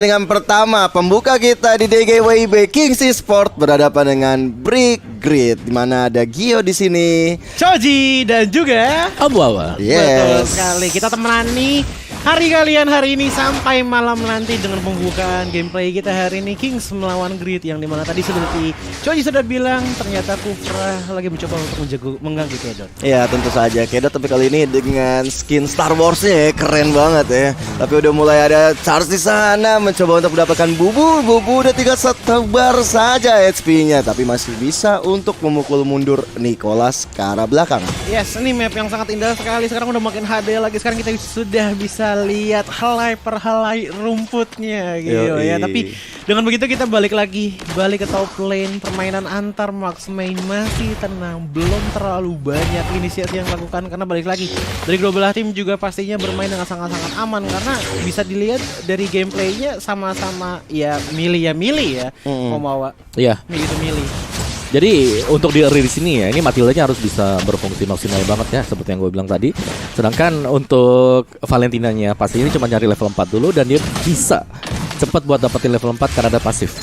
Dengan pertama, pembuka kita di DGWIB Kings Esport berhadapan dengan Brick Grid, di mana ada Gio di sini, Choji dan juga Abu-Awa. Betul sekali. Kita temani hari kalian hari ini sampai malam nanti dengan pembukaan gameplay kita hari ini Kings melawan Grid, yang dimana tadi seperti Choji sudah bilang ternyata Kufra lagi mencoba untuk mengganggu Kedot. Ya tentu saja Kedot, tapi kali ini dengan skin Star Wars-nya ya, keren banget ya. Tapi udah mulai ada charge di sana, mencoba untuk mendapatkan bubu udah tinggal setebar saja HP-nya, tapi masih bisa untuk memukul mundur Nicholas ke arah belakang. Yes, ini map yang sangat indah sekali. Sekarang udah makin HD lagi. Sekarang kita sudah bisa lihat helai per helai rumputnya gitu ya. Tapi dengan begitu kita balik ke top lane. Permainan antar Max main masih tenang, belum terlalu banyak inisiasi yang dilakukan karena balik lagi dari kedua belah tim juga pastinya bermain dengan sangat-sangat aman, karena bisa dilihat dari gameplaynya sama-sama ya milih ya. Omawa. Iya. Milih. Jadi untuk di early di sini ya, ini Matildanya harus bisa berfungsi maksimal banget ya, seperti yang gue bilang tadi. Sedangkan untuk Valentinanya pasti ini cuma nyari level 4 dulu, dan dia bisa cepat buat dapetin level 4 karena ada pasif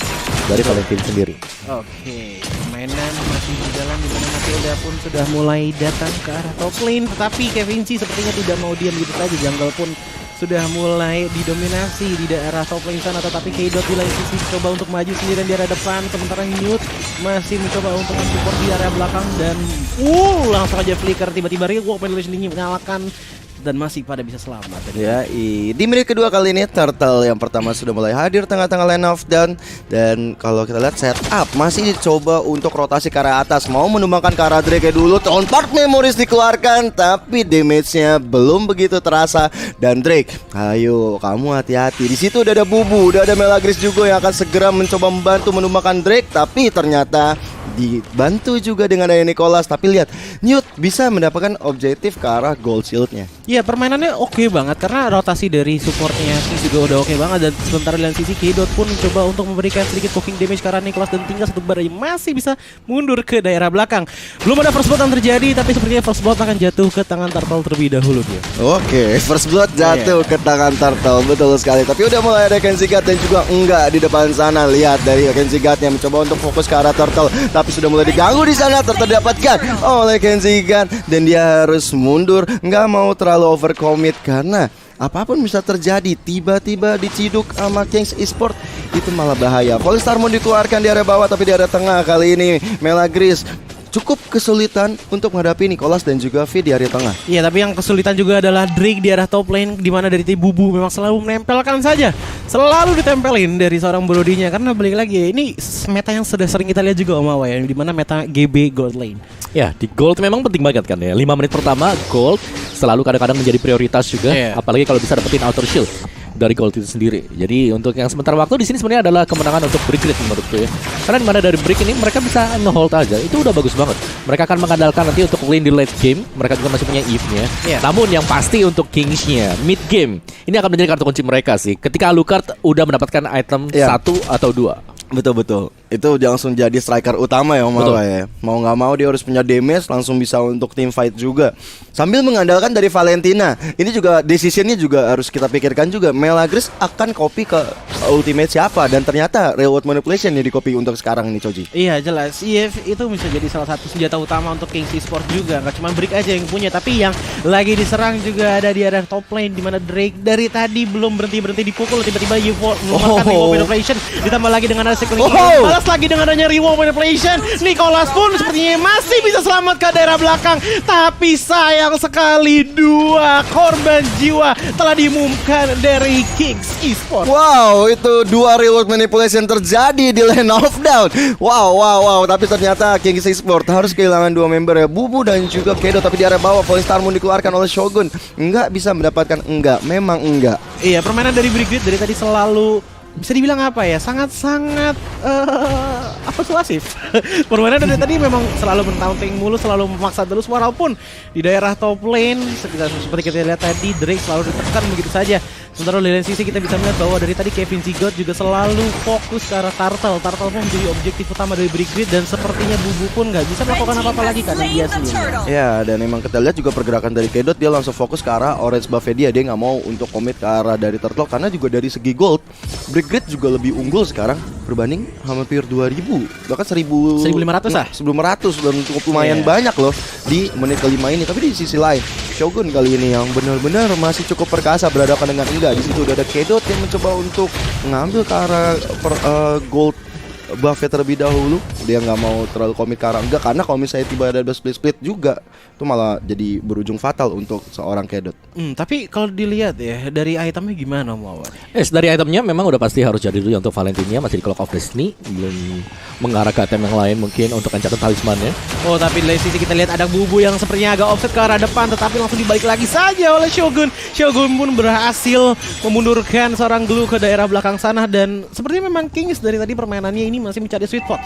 dari Valentin sendiri. Oke, permainan masih berjalan di mana Matilda pun sudah mulai datang ke arah top lane, tetapi Kevin C sepertinya tidak mau diam gitu saja. Jungle pun sudah mulai didominasi di daerah top lane sana, tetapi Kedot di lain sisi coba untuk maju sendirian di area depan, sementara Newt masih mencoba untuk mensupport di area belakang, dan langsung aja flicker, tiba-tiba Rewalk Penetration menyalakan dan masih pada bisa selamat. Ya, di menit kedua kali ini Turtle yang pertama sudah mulai hadir tengah-tengah lane of down, dan kalau kita lihat setup masih dicoba untuk rotasi ke arah atas, mau menumbangkan ke arah Drake dulu. Part Memories dikeluarkan, tapi damage-nya belum begitu terasa, dan Drake, ayo kamu hati-hati. Di situ udah ada Bubu, udah ada Melagris juga yang akan segera mencoba membantu menumbangkan Drake, tapi ternyata dibantu juga dengan ada Nicholas. Tapi lihat, Newt bisa mendapatkan objektif ke arah gold shield-nya. Iya, permainannya oke banget karena rotasi dari supportnya sih juga udah oke banget, dan sementara di sisi Kedot pun mencoba untuk memberikan sedikit poking damage karena Nicholas, dan tinggal satu bar masih bisa mundur ke daerah belakang. Belum ada first blood yang terjadi, tapi sepertinya first blood akan jatuh ke tangan Turtle terlebih dahulu dia. Oke, first blood jatuh ke tangan Turtle, betul sekali. Tapi udah mulai ada Kenzie God dan juga enggak di depan sana. Lihat dari Kenzie God yang mencoba untuk fokus ke arah Turtle, tapi sudah mulai diganggu di sana. Turtle didapatkan oleh Kenzie God, dan dia harus mundur, nggak mau terlalu overcommit karena apapun bisa terjadi. Tiba-tiba diciduk sama Kings Esport, itu malah bahaya. Polystar mau dikeluarkan di area bawah, tapi di area tengah kali ini Melagris cukup kesulitan untuk menghadapi Nicholas dan juga V di area tengah. Iya, tapi yang kesulitan juga adalah Drake di arah top lane, di mana dari tim Bubu memang selalu menempelkan saja, selalu ditempelin dari seorang Brodinya. Karena balik lagi, ini meta yang sudah sering kita lihat juga Om Awa ya, di mana meta GB gold lane. Ya, di gold memang penting banget kan ya. 5 menit pertama gold selalu kadang-kadang menjadi prioritas juga, apalagi kalau bisa dapetin outer shield dari gold itu sendiri. Jadi untuk yang sementara waktu di sini sebenarnya adalah kemenangan untuk Brick Grid menurutku ya. Karena dimana dari Brick ini mereka bisa nge-hold aja, itu udah bagus banget. Mereka akan mengandalkan nanti untuk lane di late game. Mereka juga masih punya Eve-nya. Namun yang pasti untuk Kings-nya mid game ini akan menjadi kartu kunci mereka sih. Ketika Alucard udah mendapatkan item 1 atau 2. Betul. Itu langsung jadi striker utama ya Om Awa ya. Mau nggak mau dia harus punya damage, langsung bisa untuk team fight juga. Sambil mengandalkan dari Valentina. Ini juga decisionnya juga harus kita pikirkan juga. Melagris akan copy ke ultimate siapa, dan ternyata reward manipulation yang di copy untuk sekarang ini, Choji. Iya, jelas EF itu bisa jadi salah satu senjata utama untuk Kings Esport juga. Gak cuma Brick aja yang punya, tapi yang lagi diserang juga ada di area top lane, di mana Drake dari tadi belum berhenti dipukul, tiba-tiba mengeluarkan reward manipulation, ditambah lagi dengan ada cycling, balas lagi dengan adanya reward manipulation. Nicholas pun sepertinya masih bisa selamat ke daerah belakang, tapi sayang sekali 2 korban jiwa telah diumumkan dari Kings Esport. Wow, itu 2 reward manipulation terjadi di lane of down. Wow. Tapi ternyata Kings Esport harus kehilangan 2 member ya, Bubu dan juga Kedot. Tapi di area bawah Polystar Moon dikeluarkan oleh Shogun, enggak bisa mendapatkan memang enggak. Iya, permainan dari Brick Grid dari tadi selalu bisa dibilang apa ya, sangat-sangat persuasif. Permainan dari tadi memang selalu men-taunting mulu, selalu memaksa terus, walaupun di daerah top lane seperti kita lihat tadi Drake selalu ditekan begitu saja. Sementara di lain sisi kita bisa melihat bahwa dari tadi Kevin Zigot juga selalu fokus ke arah Turtle. Turtle pun menjadi objektif utama dari Brigrid dan sepertinya Bubu pun nggak bisa melakukan apa-apa lagi karena dia sendiri. Ya, dan emang kita lihat juga pergerakan dari Kedot, dia langsung fokus ke arah orange buff dia nggak mau untuk komit ke arah dari Turtle karena juga dari segi gold Brigrid juga lebih unggul sekarang berbanding hampir 2000 bahkan 1500 lah. 1500 dan cukup lumayan banyak loh di menit kelima ini. Tapi di sisi lain Shogun kali ini yang benar-benar masih cukup perkasa berhadapan dengan enggak. Di situ udah ada Kedot yang mencoba untuk mengambil ke arah gold buffnya terlebih dahulu. Dia nggak mau terlalu komit ke arah enggak karena kalau misalnya tiba ada split juga itu malah jadi berujung fatal untuk seorang Kedot. Tapi kalau dilihat ya dari itemnya gimana Mawar? Dari itemnya memang udah pasti harus jadi dulu ya untuk Valentinnya, masih di Clock of Destiny, belum mengarah ke item yang lain mungkin untuk Enchanted Talisman-nya. Oh, tapi dari sisi kita lihat ada Bubu yang sepertinya agak offset ke arah depan, tetapi langsung dibalik lagi saja oleh Shogun. Shogun pun berhasil memundurkan seorang Glue ke daerah belakang sana dan sepertinya memang Kings dari tadi permainannya ini masih mencari sweet spot.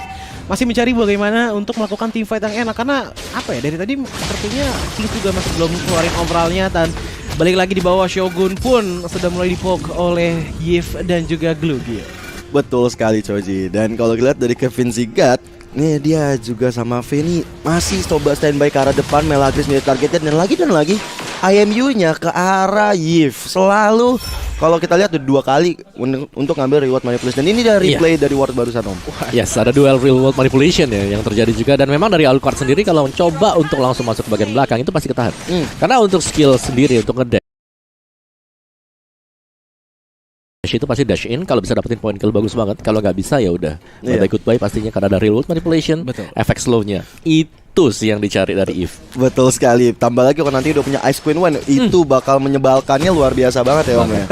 Masih mencari bagaimana untuk melakukan team fight yang enak karena apa ya dari tadi sepertinya Kings juga masih belum keluarin overallnya dan balik lagi di bawah Shogun pun sudah mulai dipoke oleh Yif dan juga Glue gitu. Betul sekali Choji. Dan kalau dilihat dari Kevin Zigot, nih dia juga sama Feni masih coba standby ke arah depan. Melagris menjadi targetnya dan lagi IMU-nya ke arah Yif. Selalu kalau kita lihat udah 2 kali untuk ngambil reward manipulation. Dan ini dari replay dari ward barusan Om. Yes, ada dual reward manipulation ya yang terjadi juga. Dan memang dari Alucard sendiri kalau mencoba untuk langsung masuk ke bagian belakang itu pasti ketahan. Karena untuk skill sendiri untuk ngedash itu pasti dash in, kalau bisa dapetin point kill bagus banget. Kalau nggak bisa ya udah bye goodbye pastinya karena ada reward manipulation. Efek slownya itu sih yang dicari dari Eve. Betul sekali. Tambah lagi kalau nanti udah punya Ice Queen One itu bakal menyebalkannya luar biasa banget ya Om ya.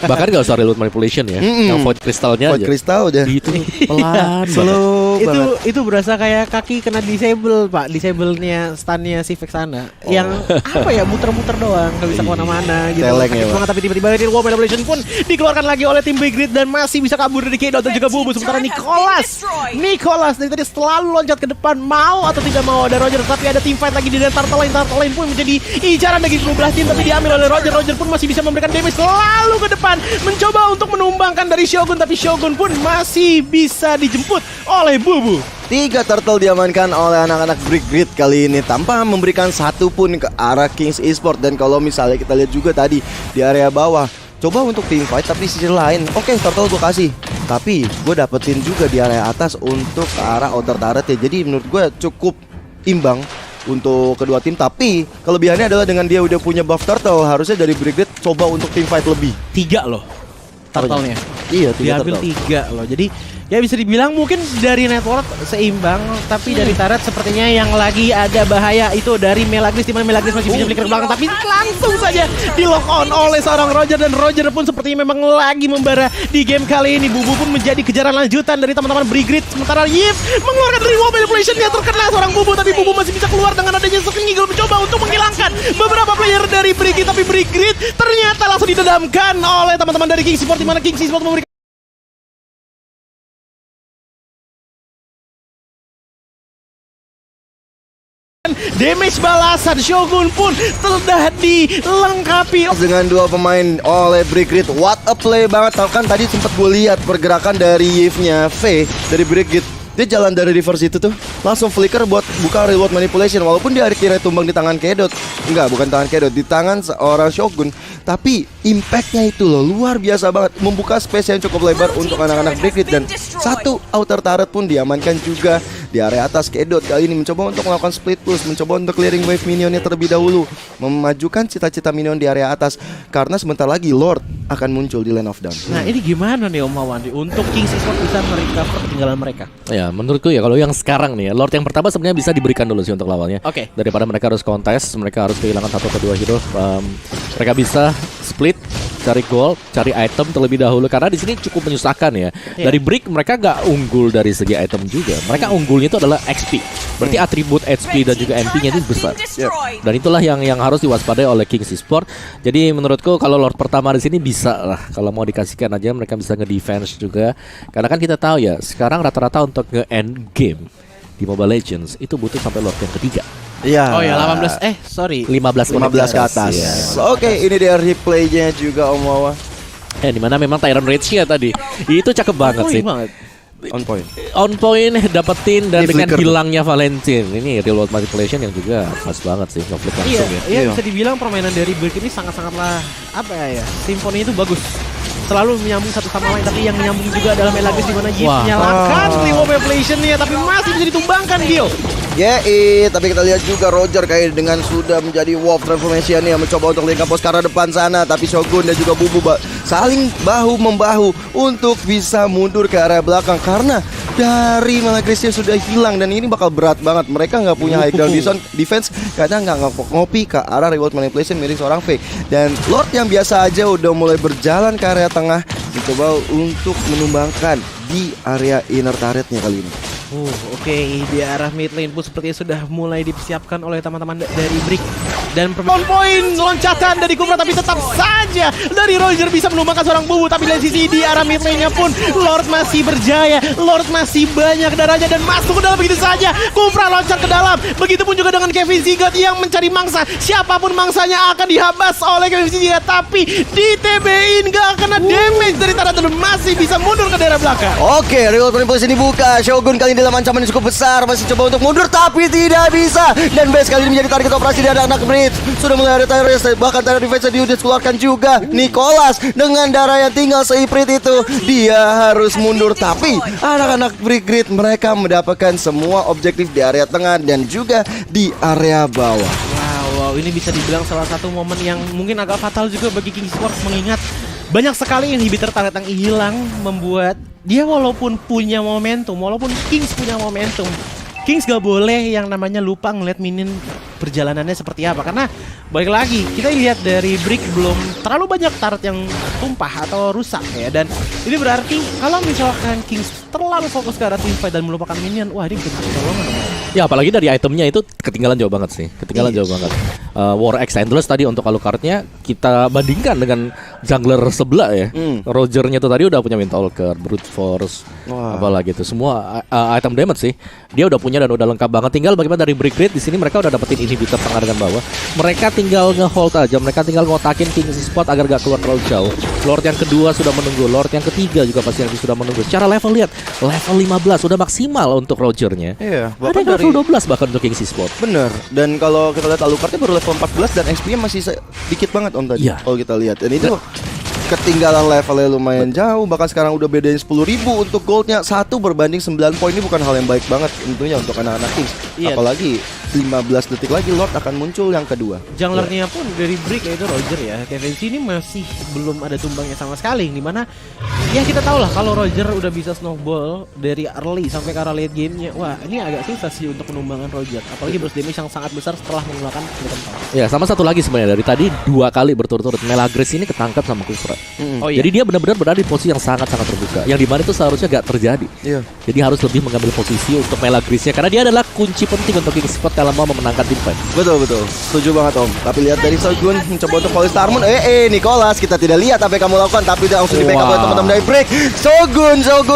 Bahkan gak usah reward manipulation ya. Yang void crystalnya void crystal udah itu pelan slow itu berasa kayak kaki kena disable Pak. Disable-nya stunnya si Vexana yang apa ya muter-muter doang nggak bisa kemana-mana gitu. Teleng ya, banget, tapi tiba-tiba reward manipulation pun dikeluarkan lagi oleh tim Big Grid dan masih bisa kabur dari Kedot dan juga Bubu. Sementara Nicholas dari tadi selalu loncat ke depan, mau atau tidak mau ada Roger, tapi ada team fight lagi di Turtle Lane pun menjadi incaran bagi kedua belah tim, tapi diambil oleh Roger. Roger pun masih bisa memberikan damage selalu ke depan, mencoba untuk menumbangkan dari Shogun, tapi Shogun pun masih bisa dijemput oleh Bubu. 3 turtle diamankan oleh anak-anak Brigrid kali ini tanpa memberikan satu pun ke arah Kings Esports. Dan kalau misalnya kita lihat juga tadi di area bawah, coba untuk team fight tapi di sisi lain oke, turtle gue kasih, tapi gue dapetin juga di area atas untuk ke arah outer turret ya. Jadi menurut gue cukup imbang untuk kedua tim. Tapi kelebihannya adalah dengan dia udah punya buff turtle, harusnya dari Brigrid coba untuk team fight lebih. 3 loh turtle-nya. Iya, 3 diambil turtle. 3 loh. Jadi ya bisa dibilang mungkin dari network seimbang, tapi dari turret sepertinya yang lagi ada bahaya itu dari Melagris, dimana Melagris masih bisa flicker ke belakang, tapi langsung saja di lock on oleh seorang Roger, dan Roger pun sepertinya memang lagi membara di game kali ini. Bubu pun menjadi kejaran lanjutan dari teman-teman Brigrid, sementara Yif mengeluarkan reward manipulation yang terkena seorang Bubu, tapi Bubu masih bisa keluar dengan adanya Sucking Eagle mencoba untuk menghilangkan beberapa player dari Brigrid, tapi Brigrid ternyata langsung didendamkan oleh teman-teman dari Kings Esports, dimana Kings Esports memberikan damage balasan. Shogun pun sudah dilengkapi dengan 2 pemain oleh Brigrid. What a play banget. Kan tadi sempat gue lihat pergerakan dari Yves-nya V dari Brigrid. Dia jalan dari reverse itu tuh langsung flicker buat buka reward manipulation. Walaupun dia akhirnya tumbang di tangan Kedot. Enggak, bukan tangan Kedot, di tangan seorang Shogun. Tapi impactnya itu loh luar biasa banget, membuka space yang cukup lebar untuk anak-anak Brigrid. Dan 1 outer turret pun diamankan juga di area atas. Kedot kali ini mencoba untuk melakukan split push, mencoba untuk clearing wave minionnya terlebih dahulu, memajukan cita-cita minion di area atas, karena sebentar lagi Lord akan muncul di Land of Dawn. Nah ini gimana nih Om Mawandi untuk Kings Esports bisa merecover ketinggalan mereka? Ya menurutku ya kalau yang sekarang nih ya, Lord yang pertama sebenarnya bisa diberikan dulu sih untuk lawannya. Oke. Daripada mereka harus kontes, mereka harus kehilangan 1 atau 2 hero. Mereka bisa split, cari gold, cari item terlebih dahulu, karena di sini cukup menyusahkan ya. Dari Brick mereka gak unggul dari segi item juga. Mereka unggulnya itu adalah XP. Berarti atribut HP dan juga MP-nya itu besar. Dan itulah yang harus diwaspadai oleh Kings Esports. Jadi menurutku kalau Lord pertama di sini bisa lah, kalau mau dikasihkan aja mereka bisa nge-defense juga. Karena kan kita tahu ya, sekarang rata-rata untuk nge-end game di Mobile Legends itu butuh sampai Lord yang ketiga. Iya. Oh ya 15 15 ke atas. Ya. Oke, ini dia replaynya juga Om Wawa. Dimana memang Tyrant Rage-nya tadi itu cakep banget sih. On point. On point dapetin dan Ini dengan flicker hilangnya Valentine. Ini real world manipulation yang juga pas banget sih ngeflip langsung ya. Iya, bisa dibilang permainan dari Brick ini sangat-sangatlah apa ya? Simfoni itu bagus. Selalu menyambung satu sama lain, tapi yang menyambung juga adalah Melagris di mana Jip menyalakan real manipulation-nya tapi masih bisa ditumbangkan Gio. Tapi kita lihat juga Roger kayak dengan sudah menjadi Wolf Transformation yang mencoba untuk link up pos ke arah depan sana, tapi Shogun dan juga Bubu saling bahu-membahu untuk bisa mundur ke area belakang karena dari Melagrisnya sudah hilang dan ini bakal berat banget. Mereka nggak punya high ground defense karena nggak ngopi ke arah reward manipulation miring seorang Fake. Dan Lord yang biasa aja udah mulai berjalan ke area tengah mencoba untuk menumbangkan di area inner turretnya kali ini. Oke, di arah mid lane pun sepertinya sudah mulai dipersiapkan oleh teman-teman dari Brick. Dan on point loncatan dari Kufra, tapi tetap saja dari Roger bisa menumbangkan seorang Bubu. Tapi dari sisi di arah mid lane-nya pun Lord masih berjaya, Lord masih banyak darahnya dan masuk ke dalam begitu saja. Kufra loncat ke dalam, begitupun juga dengan Kevin Zigot yang mencari mangsa. Siapapun mangsanya akan dihabas oleh Kevin Zigot, tapi di TB-in gak kena damage dari Taraton dan masih bisa mundur ke daerah belakang. Oke, reward manipulation dibuka. Shogun kali ini dalam ancaman yang cukup besar, masih coba untuk mundur tapi tidak bisa. Dan base kali ini menjadi target operasi dari anak Brit. Sudah mulai ada terrorist, bahkan terror defense dikeluarkan juga. Nicholas dengan darah yang tinggal seiprit itu, dia harus mundur. Tapi anak-anak Grid mereka mendapatkan semua objektif di area tengah dan juga di area bawah. Wow, ini bisa dibilang salah satu momen yang mungkin agak fatal juga bagi King Sports, mengingat banyak sekali inhibitor target yang hilang, membuat dia walaupun punya momentum, walaupun Kings punya momentum, Kings gak boleh yang namanya lupa ngeliat minion perjalanannya seperti apa. Karena balik lagi, kita lihat dari Brick belum terlalu banyak turret yang tumpah atau rusak ya. Dan ini berarti kalau misalkan Kings terlalu fokus ke arah teamfight dan melupakan minion, wah ini bisa ketolongan. Ya apalagi dari itemnya itu ketinggalan jauh banget sih. Ketinggalan jauh banget. War X Endless tadi untuk Alucardnya kita bandingkan dengan jungler sebelah ya. Rogernya tuh tadi udah punya Windtalker, Brute Force, apalagi itu semua item damage sih. Dia udah punya dan udah lengkap banget. Tinggal bagaimana dari Brick Grid di sini mereka udah dapetin inhibitor tengah dengan bawah. Mereka tinggal nge-hold aja, mereka tinggal ngotakin King Spot agar gak keluar terlalu jauh. Lord yang kedua sudah menunggu, Lord yang ketiga juga pasti nanti sudah menunggu. Secara level lihat, level 15 sudah maksimal untuk Rogernya. Iya, ada level 12 bahkan untuk King Spot. Bener. Dan kalau kita lihat Alucardnya baru level 14 dan XP-nya masih dikit banget om tadi. Kalau kita lihat. Dan itu ketinggalan levelnya lumayan jauh. Bahkan sekarang udah bedain 10.000 untuk goldnya 1 berbanding 9 poin. Ini bukan hal yang baik banget tentunya untuk anak-anak Kings. Apalagi 15 detik lagi Lord akan muncul yang kedua. Junglernya pun dari Brick yaitu Roger ya. Kevin ini masih belum ada tumbangnya sama sekali. Dimana ya kita tahu lah kalau Roger udah bisa snowball dari early sampai ke arah late gamenya. Wah ini agak susah sih untuk penumbangan Roger. Apalagi burst damage yang sangat besar setelah menggunakan Phantom Power. Ya sama satu lagi sebenarnya dari tadi 2 kali berturut-turut Melagris ini ketangkap sama Kufra. Jadi dia benar-benar berada di posisi yang sangat-sangat terbuka. Yang dimana itu seharusnya gak terjadi. Jadi harus lebih mengambil posisi untuk Melagrisnya karena dia adalah kunci penting untuk King Spot kalau mau memenangkan tim fight. Betul. Setuju banget om. Tapi lihat dari Shogun mencoba untuk Police Tarmon. Nicholas kita tidak lihat apa yang kamu lakukan tapi dia langsung di backup oleh teman-teman dari Brick. Shogun mencoba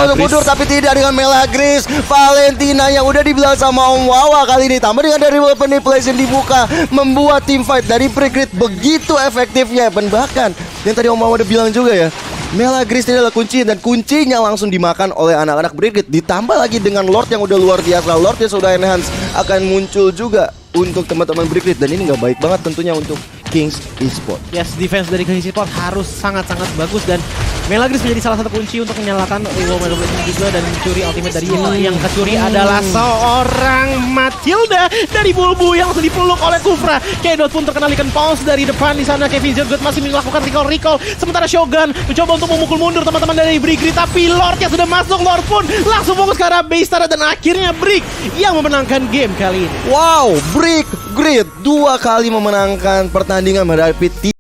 untuk mundur tapi tidak dengan Melagris. Valentina yang udah dibilang sama Om Wawa kali ini tambah dengan dari manipulation dibuka membuat tim fight dari Brick begitu efektifnya. Dan bahkan yang tadi Om Wawa udah bilang juga ya, Melagris ini adalah kunci dan kuncinya langsung dimakan oleh anak-anak Brigade. Ditambah lagi dengan Lord yang udah luar biasa. Lord yang sudah enhance akan muncul juga untuk teman-teman Brigade. Dan ini nggak baik banget tentunya untuk Kings Esport. Yes, defense dari Kings Esport harus sangat-sangat bagus dan Melagris menjadi salah satu kunci untuk menyalakan Revo Manipulation juga dan mencuri ultimate dari yang kecuri adalah seorang Matilda dari Bulbu yang langsung dipeluk oleh Kufra. Kedot pun terkena Lichen Pulse dari depan di sana. Kevin Zergut masih melakukan recall. Sementara Shogun mencoba untuk memukul mundur teman-teman dari Brick Grid, tapi Lord yang sudah masuk, Lord pun langsung fokus ke arah base Tara dan akhirnya Brick yang memenangkan game kali ini. Wow, Brick Grid 2 kali memenangkan pertandingan menghadapi